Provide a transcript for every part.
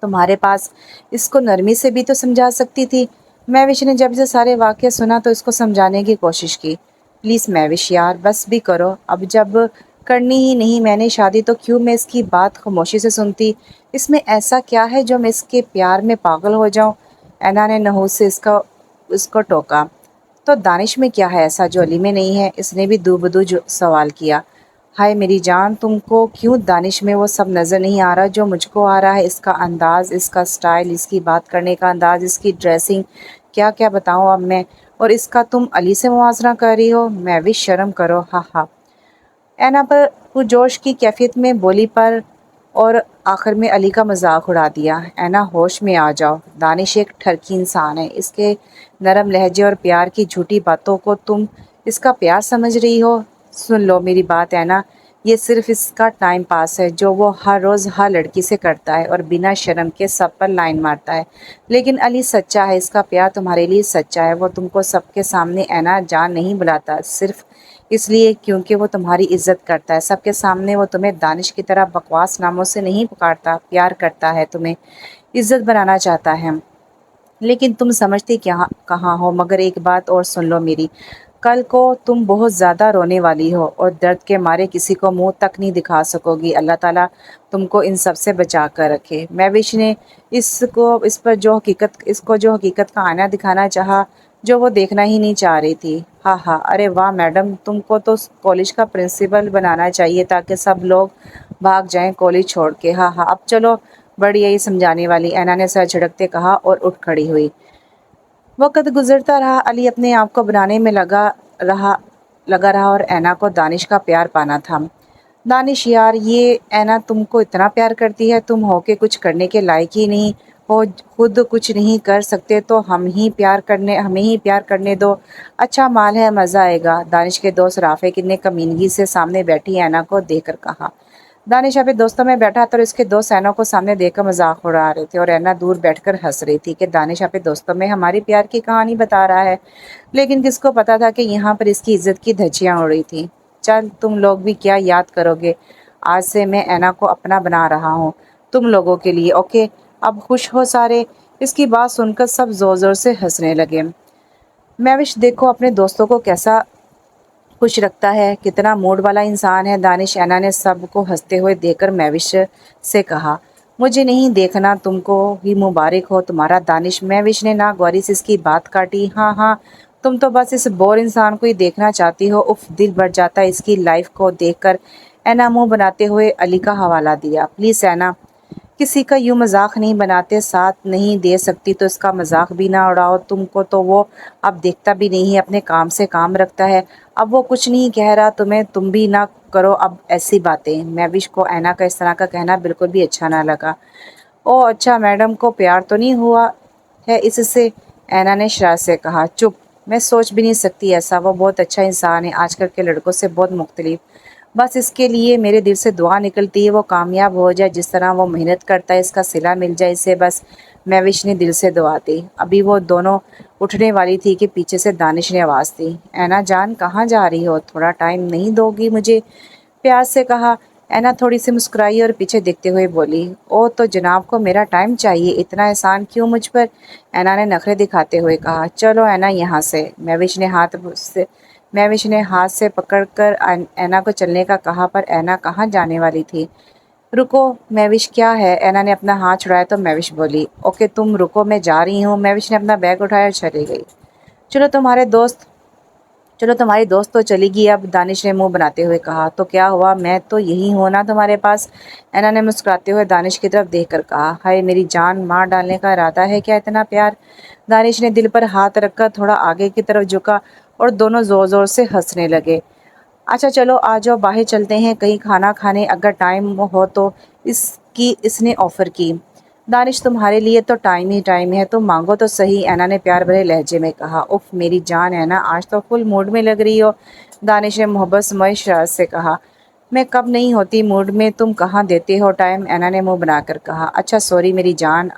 تمہارے پاس اس کو نرمی سے بھی تو سمجھا سکتی تھی۔ مہوش نے جب سے سارے واقعے سنا تو اس کو سمجھانے کی کوشش کی۔ پلیز مہوش یار، بس بھی کرو، اب جب کرنی ہی نہیں میں نے شادی تو کیوں میں اس کی بات خاموشی سے سنتی؟ اس میں ایسا کیا ہے جو میں اس کے پیار میں پاگل ہو جاؤں؟ اینا نے نحوس سے اس کو ٹوکا۔ تو دانش میں کیا ہے ایسا جو علی میں نہیں ہے؟ اس نے بھی دو بدو سوال کیا۔ ہائے میری جان، تم کو کیوں دانش میں وہ سب نظر نہیں آ رہا جو مجھ کو آ رہا ہے؟ اس کا انداز، اس کا سٹائل، اس کی بات کرنے کا انداز، اس کی ڈریسنگ، کیا کیا بتاؤں اب میں؟ اور اس کا تم علی سے موازنہ کر رہی ہو؟ میں بھی شرم کرو، ہاں ہاں۔ اینا پر پرجوش کی کیفیت میں بولی پر اور آخر میں علی کا مذاق اڑا دیا۔ اینا ہوش میں آ جاؤ، دانش ایک ٹھرکی انسان ہے، اس کے نرم لہجے اور پیار کی جھوٹی باتوں کو تم اس کا پیار سمجھ رہی ہو؟ سن لو میری بات اینا، یہ صرف اس کا ٹائم پاس ہے جو وہ ہر روز ہر لڑکی سے کرتا ہے اور بنا شرم کے سب پر لائن مارتا ہے۔ لیکن علی سچا ہے، اس کا پیار تمہارے لیے سچا ہے۔ وہ تم کو سب کے سامنے اینا جان نہیں بلاتا صرف اس لیے کیونکہ وہ تمہاری عزت کرتا ہے۔ سب کے سامنے وہ تمہیں دانش کی طرح بکواس ناموں سے نہیں پکارتا، پیار کرتا ہے، تمہیں عزت بنانا چاہتا ہے۔ لیکن تم سمجھتی کہاں ہو؟ مگر ایک بات اور سن لو میری، کل کو تم بہت زیادہ رونے والی ہو اور درد کے مارے کسی کو منہ تک نہیں دکھا سکو گی۔ اللہ تعالیٰ تم کو ان سب سے بچا کر رکھے۔ مہوش نے اس کو جو حقیقت کا آئینہ دکھانا چاہا جو وہ دیکھنا ہی نہیں چاہ رہی تھی۔ ہاں ہاں، ارے واہ میڈم، تم کو تو کالج کا پرنسپل بنانا چاہیے تاکہ سب لوگ بھاگ جائیں کالج چھوڑ کے۔ ہاں ہاں، اب چلو بڑی یہی سمجھانے والی، اینا نے سر جھٹکتے کہا اور اٹھ کھڑی ہوئی۔ وقت گزرتا رہا، علی اپنے آپ کو بنانے میں لگا رہا اور اینا کو دانش کا پیار پانا تھا۔ دانش یار، یہ اینا تم کو اتنا پیار کرتی ہے، تم ہو کے کچھ کرنے کے لائق ہی نہیں ہو، خود کچھ نہیں کر سکتے تو ہمیں ہی پیار کرنے دو، اچھا مال ہے، مزہ آئے گا۔ دانش کے دوست رافع نے کمینگی سے سامنے بیٹھی اینا کو دیکھ کر کہا۔ دانش اپنے دوستوں میں بیٹھا تھا اور اس کے دوست اینا کو سامنے دیکھ کر مذاق اڑا رہے تھے اور اینا دور بیٹھ کر ہنس رہی تھی کہ دانش اپنے دوستوں میں ہماری پیار کی کہانی بتا رہا ہے۔ لیکن کس کو پتا تھا کہ یہاں پر اس کی عزت کی دھجیاں اڑ رہی تھیں۔ چل تم لوگ بھی کیا یاد کرو گے، آج سے میں اینا کو اپنا بنا رہا ہوں تم لوگوں کے لیے، اوکے؟ اب خوش ہو سارے؟ اس کی بات سن کر سب زور زور سے ہنسنے لگے۔ مہوش دیکھو اپنے دوستوں کو کیسا خوش رکھتا ہے، کتنا موڈ والا انسان ہے دانش، اینا نے سب کو ہنستے ہوئے دیکھ کر مہوش سے کہا۔ مجھے نہیں دیکھنا، تم کو ہی مبارک ہو تمہارا دانش۔ مہوش نے ناگواری سے اس کی بات کاٹی۔ ہاں ہاں، تم تو بس اس بور انسان کو ہی دیکھنا چاہتی ہو، اف دل بھر جاتا ہے اس کی لائف کو دیکھ کر۔ اینا منہ بناتے ہوئے علی کا حوالہ دیا۔ پلیز اینا، کسی کا یوں مذاق نہیں بناتے، ساتھ نہیں دے سکتی تو اس کا مذاق بھی نہ اڑاؤ۔ تم کو تو وہ اب دیکھتا بھی نہیں ہے، اپنے کام سے کام رکھتا ہے۔ اب وہ کچھ نہیں کہہ رہا تمہیں، تم بھی نہ کرو اب ایسی باتیں۔ مہوش کو اینا کا اس طرح کا کہنا بالکل بھی اچھا نہ لگا۔ او اچھا، میڈم کو پیار تو نہیں ہوا ہے اس سے؟ اینا نے شرارت سے کہا۔ چپ، میں سوچ بھی نہیں سکتی ایسا، وہ بہت اچھا انسان ہے، آج کل کے لڑکوں سے بہت مختلف۔ بس اس کے لیے میرے دل سے دعا نکلتی ہے وہ کامیاب ہو جائے، جس طرح وہ محنت کرتا ہے اس کا صلہ مل جائے اسے، بس۔ مہوش نے دل سے دعا دی۔ ابھی وہ دونوں اٹھنے والی تھی کہ پیچھے سے دانش نے آواز دی۔ اینا جان کہاں جا رہی ہو؟ تھوڑا ٹائم نہیں دو گی مجھے؟ پیار سے کہا۔ اینا تھوڑی سی مسکرائی اور پیچھے دیکھتے ہوئے بولی۔ او تو جناب کو میرا ٹائم چاہیے، اتنا احسان کیوں مجھ پر؟ اینا نے نخرے دکھاتے ہوئے کہا۔ چلو اینا یہاں سے۔ مہوش نے ہاتھ سے پکڑ کر اینا کو چلنے کا کہا پر اینا کہاں جانے والی تھی۔ رکو مہوش، کیا ہے؟ اینا نے اپنا ہاتھ چھڑایا تو مہوش بولی۔ اوکے تم رکو، میں جا رہی ہوں۔ مہوش نے اپنا بیگ اٹھایا اور چلی گئی۔ چلو تمہاری دوست تو چلی گئی اب، دانش نے منہ بناتے ہوئے کہا۔ تو کیا ہوا، میں تو یہی ہوں نا تمہارے پاس؟ اینا نے مسکراتے ہوئے دانش کی طرف دیکھ کر کہا۔ ہائے میری جان، مار ڈالنے کا ارادہ ہے کیا اتنا پیار؟ دانش نے دل پر ہاتھ رکھ کر تھوڑا آگے کی طرف جھکا اور دونوں زور زور سے ہنسنے لگے۔ اچھا چلو آ جاؤ، باہر چلتے ہیں کہیں کھانا کھانے، اگر ٹائم ہو تو، اس نے آفر کی۔ دانش تمہارے لیے تو ٹائم ہی ٹائم ہے، تم مانگو تو صحیح، اینا نے پیار بھرے لہجے میں کہا۔ اف میری جان اینا، آج تو فل موڈ میں لگ رہی ہو، دانش نے محبت سموئی شرارت سے کہا۔ میں کب نہیں ہوتی موڈ میں، تم کہاں دیتے ہو ٹائم، اینا نے منہ بنا کر کہا۔ اچھا سوری میری جان،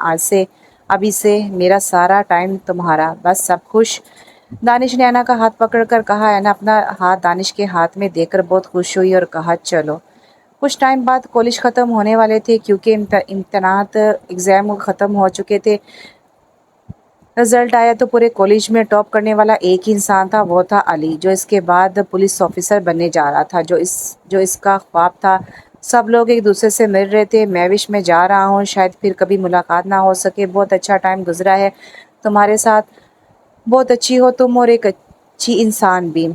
ابھی سے میرا سارا ٹائم تمہارا، بس سب خوش؟ دانش نے اینا کا ہاتھ پکڑ کر کہا۔ اینا اپنا ہاتھ دانش کے ہاتھ میں دے کر بہت خوش ہوئی اور کہا۔ چلو کچھ ٹائم بعد کالج ختم ہونے والے تھے کیونکہ امتحانات ایگزام ختم ہو چکے تھے۔ رزلٹ آیا تو پورے کالج میں ٹاپ کرنے والا ایک ہی انسان تھا، وہ تھا علی، جو اس کے بعد پولیس آفیسر بننے جا رہا تھا، جو اس کا خواب تھا۔ سب لوگ ایک دوسرے سے مل رہے تھے۔ مہوش میں جا رہا ہوں، شاید پھر کبھی ملاقات نہ ہو سکے۔ بہت اچھا ٹائم گزرا ہے تمہارے ساتھ، بہت اچھی ہو تم اور ایک اچھی انسان بھی۔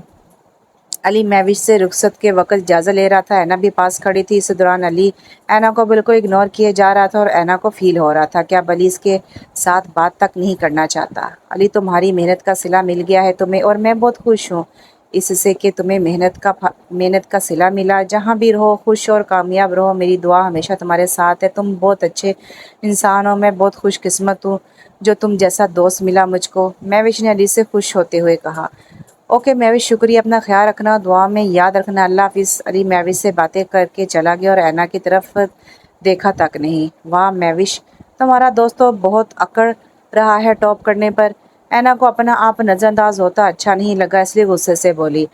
علی مہوش سے رخصت کے وقت اجازت لے رہا تھا، اینا بھی پاس کھڑی تھی۔ اس دوران علی اینا کو بالکل اگنور کیے جا رہا تھا اور اینا کو فیل ہو رہا تھا کہ اب علی اس کے ساتھ بات تک نہیں کرنا چاہتا۔ علی تمہاری محنت کا صلہ مل گیا ہے تمہیں، اور میں بہت خوش ہوں اس سے کہ تمہیں محنت کا صلہ ملا۔ جہاں بھی رہو خوش اور کامیاب رہو، میری دعا ہمیشہ تمہارے ساتھ ہے۔ تم بہت اچھے انسان ہو، میں بہت خوش قسمت ہوں جو تم جیسا دوست ملا مجھ کو، مہوش نے علی سے خوش ہوتے ہوئے کہا۔ اوکے مہوش، شکریہ، اپنا خیال رکھنا، دعا میں یاد رکھنا، اللہ حافظ۔ علی مہوش سے باتیں کر کے چلا گیا اور اینا کی طرف دیکھا تک نہیں۔ واہ مہوش، تمہارا دوست تو بہت اکڑ رہا ہے ٹاپ کرنے پر۔ اینا کو اپنا آپ نظر انداز ہوتا اچھا نہیں لگا، اس لیے غصے سے بولی۔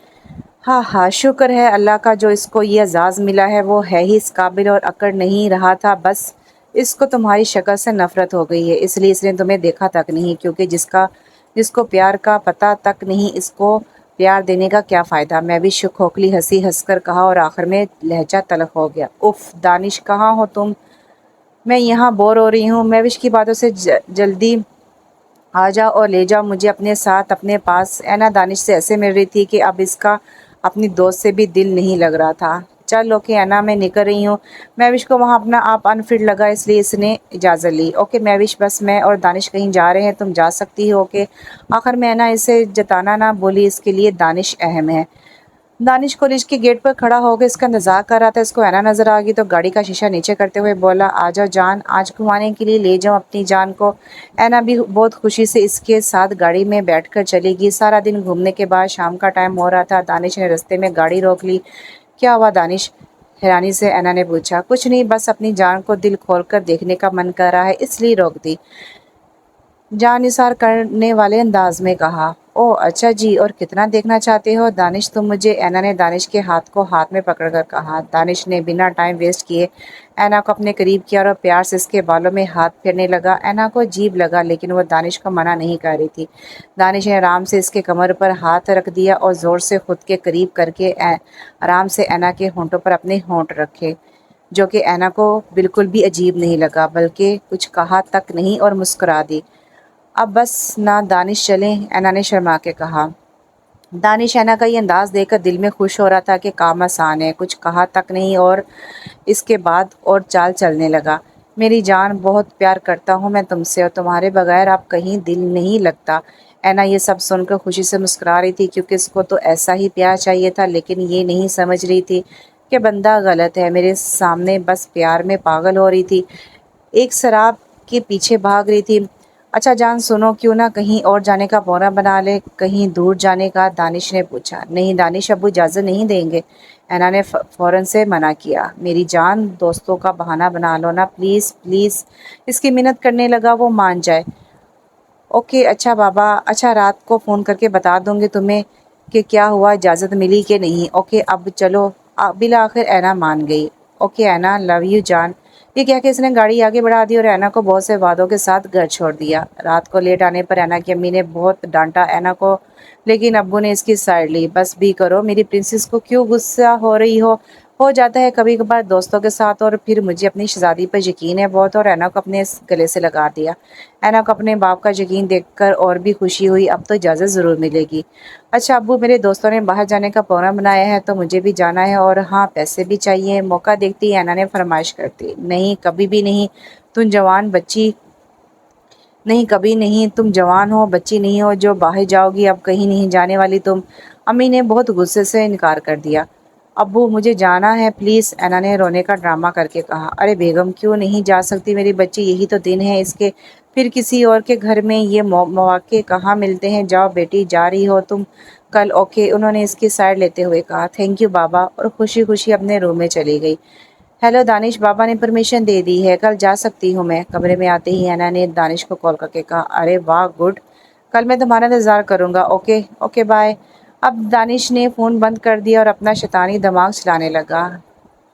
ہاں ہاں، شکر ہے اللہ کا جو اس کو یہ اعزاز ملا ہے، وہ ہے ہی اس قابل اور اکڑ نہیں رہا تھا، بس اس کو تمہاری شکل سے نفرت ہو گئی ہے، اس لیے اس نے تمہیں دیکھا تک نہیں، کیونکہ جس کو پیار کا پتہ تک نہیں، اس کو پیار دینے کا کیا فائدہ۔ میں بھی کھوکھلی ہنسی ہنس کر کہا اور آخر میں لہجہ تلخ ہو گیا۔ اف دانش، کہاں ہو تم؟ میں یہاں بور ہو رہی ہوں، مہوش کی باتوں سے جلدی آ جا اور لے جا مجھے اپنے ساتھ اپنے پاس۔ اینا دانش سے ایسے مل رہی تھی کہ اب اس کا اپنی دوست سے بھی دل نہیں لگ رہا تھا۔ چل اوکے اینا، میں نکل رہی ہوں۔ مہوش کو وہاں اپنا آپ انفٹ لگا، اس لیے اس نے اجازت لی۔ اوکے مہوش، بس میں اور دانش کہیں جا رہے ہیں، تم جا سکتی ہو۔ اوکے۔ آخر میں اینا اسے جتانا نہ بولی، اس کے لیے دانش اہم ہے۔ دانش کالج کے گیٹ پر کھڑا ہو کے اس کا انتظار کر رہا تھا۔ اس کو اینا نظر آ گئی تو گاڑی کا شیشہ نیچے کرتے ہوئے بولا، آ جاؤ جان، آج گھمانے کے لیے لے جاؤں اپنی جان کو۔ اینا بھی بہت خوشی سے اس کے ساتھ گاڑی میں بیٹھ کر چلی گئی۔ سارا دن گھومنے کے بعد شام کا ٹائم ہو رہا تھا۔ دانش نے رستے میں گاڑی روک لی۔ کیا ہوا دانش؟ حیرانی سے اینا نے پوچھا۔ کچھ نہیں، بس اپنی جان کو دل کھول کر دیکھنے کا من کر رہا ہے، اس لیے روک دی، جان نثار کرنے والے انداز میں کہا۔ او اچھا جی، اور کتنا دیکھنا چاہتے ہو دانش تم مجھے؟ اینا نے دانش کے ہاتھ کو ہاتھ میں پکڑ کر کہا۔ دانش نے بنا ٹائم ویسٹ کیے اینا کو اپنے قریب کیا اور پیار سے اس کے بالوں میں ہاتھ پھیرنے لگا۔ اینا کو عجیب لگا لیکن وہ دانش کو منع نہیں کر رہی تھی۔ دانش نے آرام سے اس کے کمر پر ہاتھ رکھ دیا اور زور سے خود کے قریب کر کے آرام سے اینا کے ہونٹوں پر اپنے ہونٹ رکھے، جو کہ اینا کو بالکل بھی عجیب نہیں لگا، بلکہ کچھ کہا تک نہیں اور مسکرا دی۔ اب بس نہ دانش، چلیں، اینا نے شرما کے کہا۔ دانش اینا کا یہ انداز دیکھ کر دل میں خوش ہو رہا تھا کہ کام آسان ہے، کچھ کہا تک نہیں اور اس کے بعد اور چال چلنے لگا۔ میری جان، بہت پیار کرتا ہوں میں تم سے، اور تمہارے بغیر اب کہیں دل نہیں لگتا۔ اینا یہ سب سن کر خوشی سے مسکرا رہی تھی کیونکہ اس کو تو ایسا ہی پیار چاہیے تھا، لیکن یہ نہیں سمجھ رہی تھی کہ بندہ غلط ہے، میرے سامنے بس پیار میں پاگل ہو رہی تھی، ایک شراب کے پیچھے بھاگ رہی تھی۔ اچھا جان سنو، کیوں نہ کہیں اور جانے کا پروگرام بنا لے، کہیں دور جانے کا؟ دانش نے پوچھا۔ نہیں دانش، ابو اجازت نہیں دیں گے، اینا نے فوراً سے منع کیا۔ میری جان، دوستوں کا بہانہ بنا لو نا، پلیز پلیز، اس کی منت کرنے لگا، وہ مان جائے۔ اوکے اچھا بابا، اچھا رات کو فون کر کے بتا دوں گی تمہیں کہ کیا ہوا، اجازت ملی کہ نہیں۔ اوکے اب چلو۔ بالآخر اینا مان گئی۔ اوکے اینا، لو یو جان۔ یہ کہہ کے اس نے گاڑی آگے بڑھا دی اور اینا کو بہت سے وعدوں کے ساتھ گھر چھوڑ دیا۔ رات کو لیٹ آنے پر اینا کی امی نے بہت ڈانٹا اینا کو، لیکن ابو نے اس کی سائڈ لی۔ بس بھی کرو، میری پرنسس کو کیوں غصہ ہو رہی ہو جاتا ہے کبھی کبھار دوستوں کے ساتھ، اور پھر مجھے اپنی شہزادی پر یقین ہے بہت۔ اور اینا کو اپنے گلے سے لگا دیا۔ اینا کو اپنے باپ کا یقین دیکھ کر اور بھی خوشی ہوئی، اب تو اجازت ضرور ملے گی۔ اچھا ابو، میرے دوستوں نے باہر جانے کا پروگرام بنایا ہے تو مجھے بھی جانا ہے، اور ہاں پیسے بھی چاہیے۔ موقع دیکھتی ہی اینا نے فرمائش کر دی۔ نہیں کبھی بھی نہیں، تم جوان بچی نہیں، کبھی نہیں، تم جوان ہو، بچی نہیں ہو جو باہر جاؤ گی، اب کہیں نہیں جانے والی تم۔ امی نے بہت غصے سے انکار کر دیا۔ ابو مجھے جانا ہے پلیز، اینا نے رونے کا ڈرامہ کر کے کہا۔ ارے بیگم کیوں نہیں جا سکتی میری بچی، یہی تو دن ہے اس کے، پھر کسی اور کے گھر میں یہ مواقع کہاں ملتے ہیں، جاؤ بیٹی، جا رہی ہو تم کل؟ اوکے، انہوں نے اس کی سائڈ لیتے ہوئے کہا۔ تھینک یو بابا، اور خوشی خوشی اپنے روم میں چلی گئی۔ ہیلو دانش، بابا نے پرمیشن دے دی ہے، کل جا سکتی ہوں میں۔ کمرے میں آتے ہی اینا نے دانش کو کال کر کے کہا۔ ارے واہ گڈ، کل میں تمہارا انتظار کروں گا۔ Okay okay bye. اب دانش نے فون بند کر دیا اور اپنا شیطانی دماغ چلانے لگا۔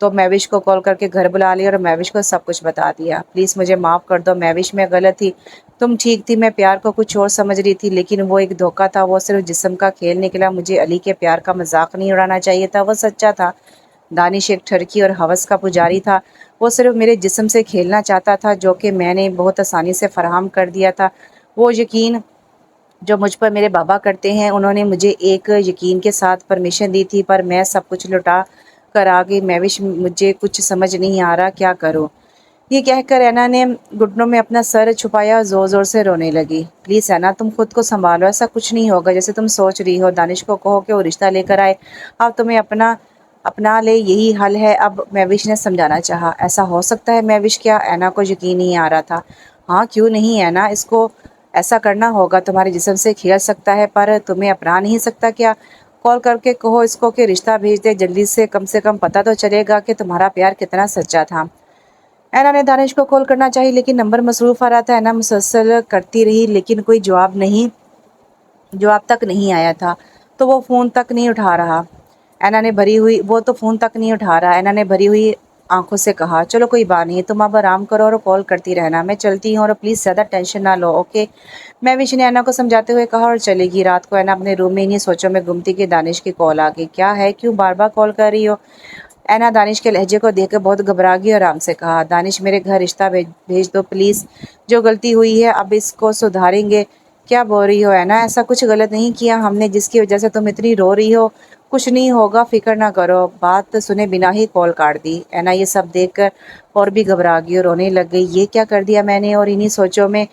تو محوش کو کال کر کے گھر بلا لیا اور محوش کو سب کچھ بتا دیا۔ پلیز مجھے معاف کر دو محوش، میں غلط تھی، تم ٹھیک تھی، میں پیار کو کچھ اور سمجھ رہی تھی، لیکن وہ ایک دھوکہ تھا، وہ صرف جسم کا کھیل نکلا، مجھے علی کے پیار کا مذاق نہیں اڑانا چاہیے تھا، وہ سچا تھا۔ دانش ایک ٹھرکی اور ہوس کا پجاری تھا، وہ صرف میرے جسم سے کھیلنا چاہتا تھا جو کہ میں نے بہت آسانی سے فراہم کر دیا تھا۔ وہ یقین جو مجھ پر میرے بابا کرتے ہیں، انہوں نے مجھے ایک یقین کے ساتھ پرمیشن دی تھی، پر میں سب کچھ لٹا کر آ گئی۔ محوش مجھے کچھ سمجھ نہیں آ رہا، کیا کروں؟ یہ کہہ کر اینا نے گھٹنوں میں اپنا سر چھپایا اور زور زور سے رونے لگی۔ پلیز اینا، تم خود کو سنبھالو، ایسا کچھ نہیں ہوگا جیسے تم سوچ رہی ہو۔ دانش کو کہو کہ وہ رشتہ لے کر آئے، اب تمہیں اپنا لے، یہی حل ہے اب، محوش نے سمجھانا چاہا۔ ایسا ہو سکتا ہے محوش؟ کیا اینا کو یقین نہیں آ رہا تھا۔ ہاں کیوں نہیں اینا، اس کو ایسا کرنا ہوگا، تمہارے جسم سے کھیل سکتا ہے پر تمہیں اپنا نہیں سکتا کیا؟ کال کر کے کہو اس کو کہ رشتہ بھیج دے جلدی سے، کم پتہ تو چلے گا کہ تمہارا پیار کتنا سچا تھا۔ اینا نے دانش کو کال کرنا چاہی لیکن نمبر مصروف آ رہا تھا۔ اینا مسلسل کرتی رہی لیکن کوئی جواب تک نہیں آیا تھا، تو وہ فون تک نہیں اٹھا رہا۔ اینا نے بھری ہوئی آنکھوں سے کہا، چلو کوئی بات نہیں، تم اب آرام کرو اور کال کرتی رہنا، میں چلتی ہوں، اور پلیز زیادہ ٹینشن نہ لو، اوکے؟ محوش نے اینا کو سمجھاتے ہوئے کہا اور چلے گی۔ رات کو اینا اپنے روم میں انہی سوچوں میں گم تھی کہ دانش کی کال آ گئی۔ کیا ہے، کیوں بار بار کال کر رہی ہو؟ اینا دانش کے لہجے کو دیکھ کر بہت گھبرا گئی اور آرام سے کہا، دانش میرے گھر رشتہ بھیج دو پلیز، جو غلطی ہوئی ہے اب اس کو سدھاریں گے۔ کیا بول رہی ہو اینا، ایسا کچھ غلط نہیں کیا ہم نے جس کی وجہ سے تم اتنی رو رہی ہو، کچھ نہیں ہوگا، فکر نہ کرو۔ بات سنے بنا ہی کال کاٹ دی۔ اینا یہ سب دیکھ کر اور بھی گھبرا گئی اور رونے لگ گئی۔ یہ کیا کر دیا میں نے، اور انہی سوچوں میں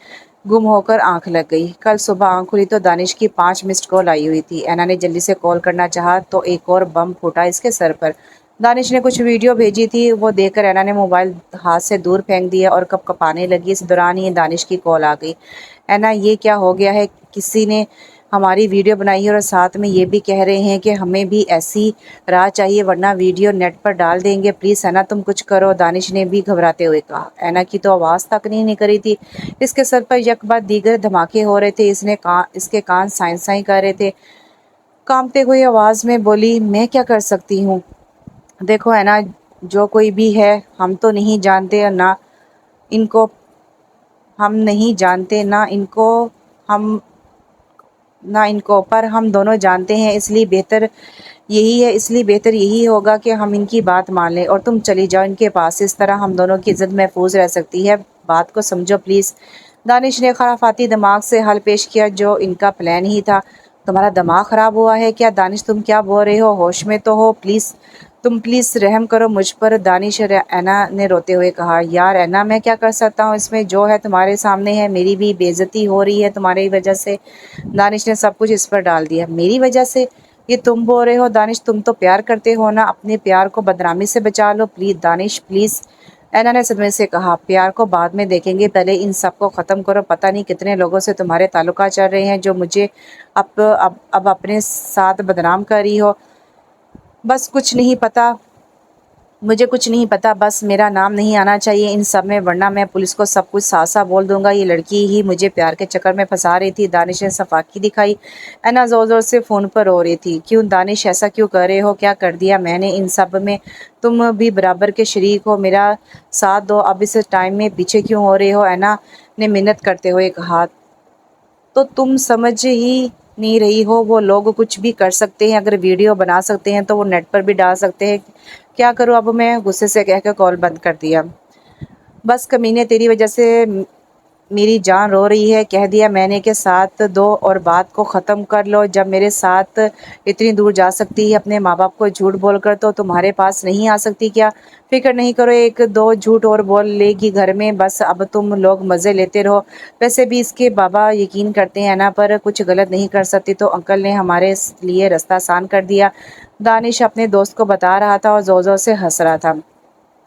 گم ہو کر آنکھ لگ گئی۔ کل صبح آنکھ کھلی تو دانش کی 5 مسڈ کال آئی ہوئی تھی۔ اینا نے جلدی سے کال کرنا چاہا تو ایک اور بم پھوٹا اس کے سر پر۔ دانش نے کچھ ویڈیو بھیجی تھی، وہ دیکھ کر اینا نے موبائل ہاتھ سے دور پھینک دیا اور کپ کپانے لگی۔ اس دوران ہی دانش کی کال آ گئی۔ اینا یہ کیا ہو گیا ہے، کسی نے ہماری ویڈیو بنائی ہے اور ساتھ میں یہ بھی کہہ رہے ہیں کہ ہمیں بھی ایسی راہ چاہیے ورنہ ویڈیو نیٹ پر ڈال دیں گے، پلیز اینا تم کچھ کرو، دانش نے بھی گھبراتے ہوئے کہا۔ اینا کی تو آواز تک نہیں نکلی تھی، اس کے سر پر یک بعد دیگر دھماکے ہو رہے تھے، اس کے کان سائیں سائیں کر رہے تھے۔ کانپتے ہوئی آواز میں بولی، میں کیا کر سکتی ہوں؟ دیکھو اینا، جو کوئی بھی ہے، ہم تو نہیں جانتے اور نہ ان کو، ہم نہیں جانتے نہ ان کو، پر ہم دونوں جانتے ہیں، اس لیے بہتر یہی ہوگا کہ ہم ان کی بات مان لیں اور تم چلی جاؤ ان کے پاس، اس طرح ہم دونوں کی عزت محفوظ رہ سکتی ہے، بات کو سمجھو پلیز۔ دانش نے خرافاتی دماغ سے حل پیش کیا جو ان کا پلان ہی تھا۔ تمہارا دماغ خراب ہوا ہے کیا دانش، تم کیا بول رہے ہو، ہوش میں تو ہو؟ تم پلیز رحم کرو مجھ پر، دانش، اینا نے روتے ہوئے کہا۔ یار اینا، میں کیا کر سکتا ہوں اس میں، جو ہے تمہارے سامنے ہے، میری بھی بے عزتی ہو رہی ہے تمہاری وجہ سے۔ دانش نے سب کچھ اس پر ڈال دیا۔ میری وجہ سے؟ یہ تم بول رہے ہو دانش، تم تو پیار کرتے ہو نا، اپنے پیار کو بدنامی سے بچا لو، پلیز دانش پلیز۔ اینا نے صدمے سے کہا، پیار کو بعد میں دیکھیں گے، پہلے ان سب کو ختم کرو، پتہ نہیں کتنے لوگوں سے تمہارے تعلقات چل رہے ہیں جو مجھے اب اپنے ساتھ بدنام کر رہی ہو۔ مجھے کچھ نہیں پتا، بس میرا نام نہیں آنا چاہیے ان سب میں، ورنہ میں پولیس کو سب کچھ صاف صاف بول دوں گا، یہ لڑکی ہی مجھے پیار کے چکر میں پھنسا رہی تھی۔ دانش نے صفاقی دکھائی۔ اینا زور زور سے فون پر رو رہی تھی۔ کیوں دانش، ایسا کیوں کر رہے ہو، کیا کر دیا میں نے ان سب میں، تم بھی برابر کے شریک ہو، میرا ساتھ دو، اب اس ٹائم میں پیچھے کیوں ہو رہے ہو؟ اینا نے منت کرتے ہوئے کہا، تو تم سمجھ ہی نہیں رہی ہو، وہ لوگ کچھ بھی کر سکتے ہیں، اگر ویڈیو بنا سکتے ہیں تو وہ نیٹ پر بھی ڈال سکتے ہیں، کیا کروں اب میں، غصے سے کہہ کے کال بند کر دیا۔ بس کمینے، تیری وجہ سے میری جان رو رہی ہے، کہہ دیا میں نے کہ ساتھ دو اور بات کو ختم کر لو، جب میرے ساتھ اتنی دور جا سکتی ہے اپنے ماں باپ کو جھوٹ بول کر تو تمہارے پاس نہیں آ سکتی کیا؟ فکر نہیں کرو، ایک دو جھوٹ اور بول لے گی گھر میں، بس اب تم لوگ مزے لیتے رہو، ویسے بھی اس کے بابا یقین کرتے ہیں اینا پر، کچھ غلط نہیں کر سکتی تو انکل نے ہمارے لیے رستہ آسان کر دیا، دانش اپنے دوست کو بتا رہا تھا اور زور زور سے ہنس رہا تھا۔